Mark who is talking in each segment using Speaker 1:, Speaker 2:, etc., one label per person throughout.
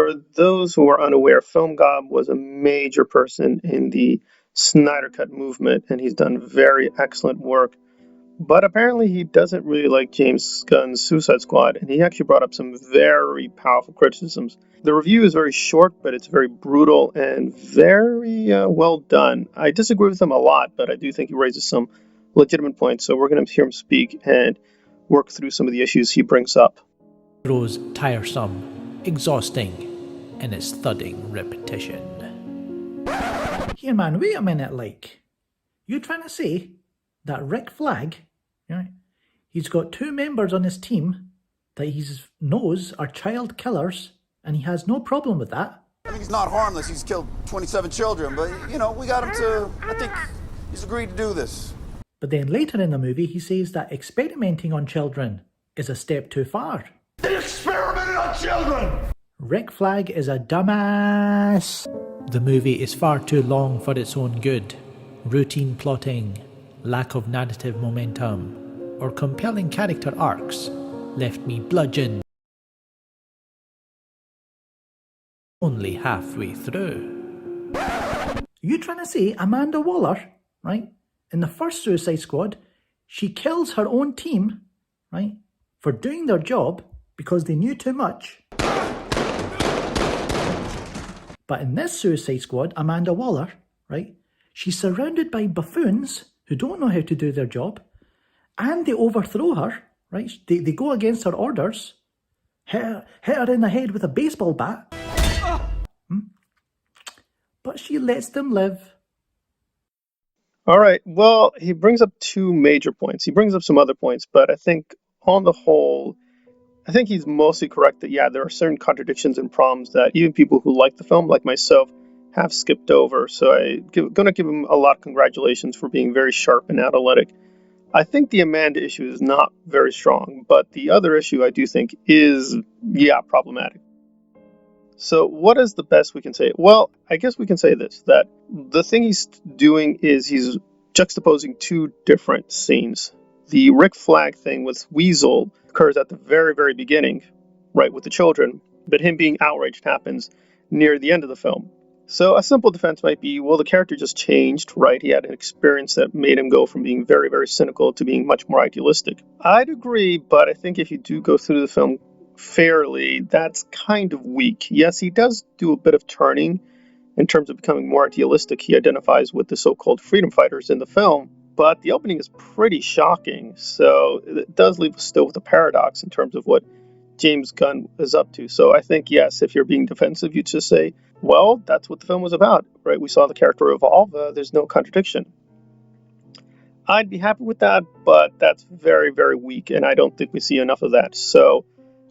Speaker 1: For those who are unaware, Film Gob was a major person in the Snyder Cut movement, and he's done very excellent work. But apparently, he doesn't really like James Gunn's Suicide Squad, and he actually brought up some very powerful criticisms. The review is very short, but it's very brutal and very well done. I disagree with him a lot, but I do think he raises some legitimate points, so we're going to hear him speak and work through some of the issues he brings up.
Speaker 2: Grows tiresome, exhausting in its thudding repetition.
Speaker 3: Here, man, wait a minute, like, you trying to say that Rick Flag, right, he's got 2 members on his team that he knows are child killers, and he has no problem with that?
Speaker 4: I mean, he's not harmless. He's killed 27 children, but, you know, we got him to, I think he's agreed to do this.
Speaker 3: But then later in the movie, he says that experimenting on children is a step too far.
Speaker 4: They experimented on children!
Speaker 3: Rick Flag is a dumbass.
Speaker 2: The movie is far too long for its own good. Routine plotting, lack of narrative momentum, or compelling character arcs left me bludgeoned only halfway through.
Speaker 3: You trying to say Amanda Waller, right, in the first Suicide Squad, she kills her own team, right, for doing their job because they knew too much? But in this Suicide Squad, Amanda Waller, right, she's surrounded by buffoons who don't know how to do their job, and they overthrow her, right? They go against her orders, hit her in the head with a baseball bat, but she lets them live.
Speaker 1: All right, well, he brings up 2 major points. He brings up some other points, but I think on the whole, I think he's mostly correct that, yeah, there are certain contradictions and problems that even people who like the film, like myself, have skipped over. So I'm going to give him a lot of congratulations for being very sharp and analytic. I think the Amanda issue is not very strong, but the other issue I do think is, yeah, problematic. So what is the best we can say? Well, I guess we can say this, that the thing he's doing is he's juxtaposing 2 different scenes. The Rick Flag thing with Weasel occurs at the very beginning, right, with the children, but him being outraged happens near the end of the film. So a simple defense might be, well, the character just changed, right? He had an experience that made him go from being very cynical to being much more idealistic. I'd agree, but I think if you do go through the film fairly, that's kind of weak. Yes, he does do a bit of turning in terms of becoming more idealistic. He identifies with the so-called freedom fighters in the film, but the opening is pretty shocking, so it does leave us still with a paradox in terms of what James Gunn is up to. So I think, yes, if you're being defensive, you just say, well, that's what the film was about, right? We saw the character evolve. There's no contradiction. I'd be happy with that, but that's very weak, and I don't think we see enough of that. So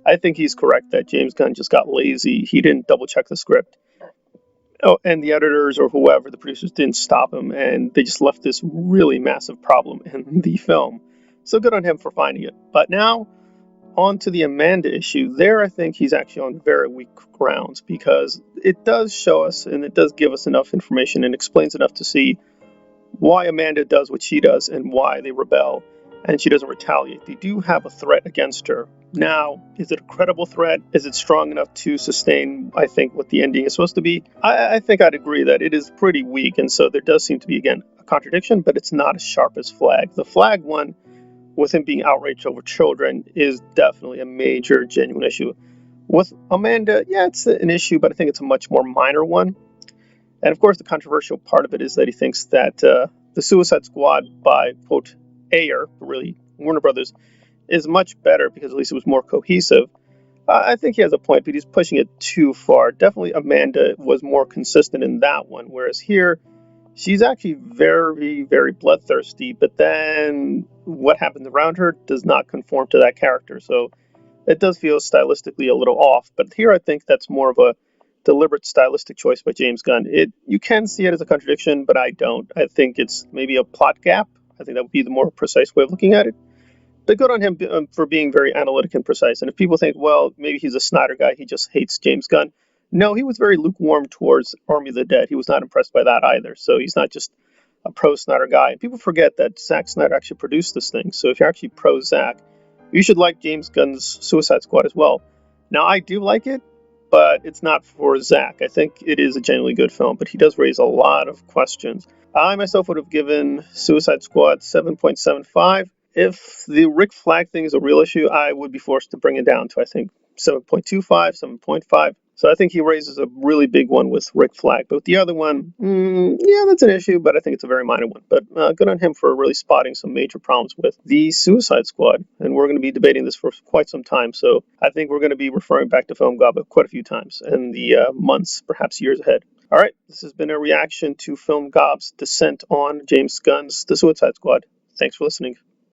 Speaker 1: I think he's correct that James Gunn just got lazy. He didn't double check the script. Oh, and the editors or whoever, the producers, didn't stop him, and they just left this really massive problem in the film. So good on him for finding it. But now, on to the Amanda issue. There, I think he's actually on very weak grounds, because it does show us, and it does give us enough information and explains enough to see why Amanda does what she does and why they rebel, and she doesn't retaliate. They do have a threat against her. Now, is it a credible threat? Is it strong enough to sustain, I think, what the ending is supposed to be? I think I'd agree that it is pretty weak, and so there does seem to be, again, a contradiction, but it's not as sharp as Flag. The Flag one, with him being outraged over children, is definitely a major, genuine issue. With Amanda, yeah, it's an issue, but I think it's a much more minor one. And of course, the controversial part of it is that he thinks that the Suicide Squad by, quote, Ayer, really, Warner Brothers, is much better because at least it was more cohesive. I think he has a point, but he's pushing it too far. Definitely Amanda was more consistent in that one, whereas here, she's actually very bloodthirsty, but then what happens around her does not conform to that character. So it does feel stylistically a little off, but here I think that's more of a deliberate stylistic choice by James Gunn. You can see it as a contradiction, but I don't. I think it's maybe a plot gap. I think that would be the more precise way of looking at it. But good on him for being very analytic and precise. And if people think, well, maybe he's a Snyder guy, he just hates James Gunn. No, he was very lukewarm towards Army of the Dead. He was not impressed by that either. So he's not just a pro-Snyder guy. And people forget that Zack Snyder actually produced this thing. So if you're actually pro-Zack, you should like James Gunn's Suicide Squad as well. Now, I do like it, but it's not for Zach. I think it is a genuinely good film, but he does raise a lot of questions. I myself would have given Suicide Squad 7.75. If the Rick Flag thing is a real issue, I would be forced to bring it down to, I think, 7.25, 7.5. So I think he raises a really big one with Rick Flag. But with the other one, yeah, that's an issue, but I think it's a very minor one. But good on him for really spotting some major problems with the Suicide Squad. And we're going to be debating this for quite some time. So I think we're going to be referring back to Film Gob quite a few times in the months, perhaps years ahead. All right, this has been a reaction to Film Gob's descent on James Gunn's The Suicide Squad. Thanks for listening.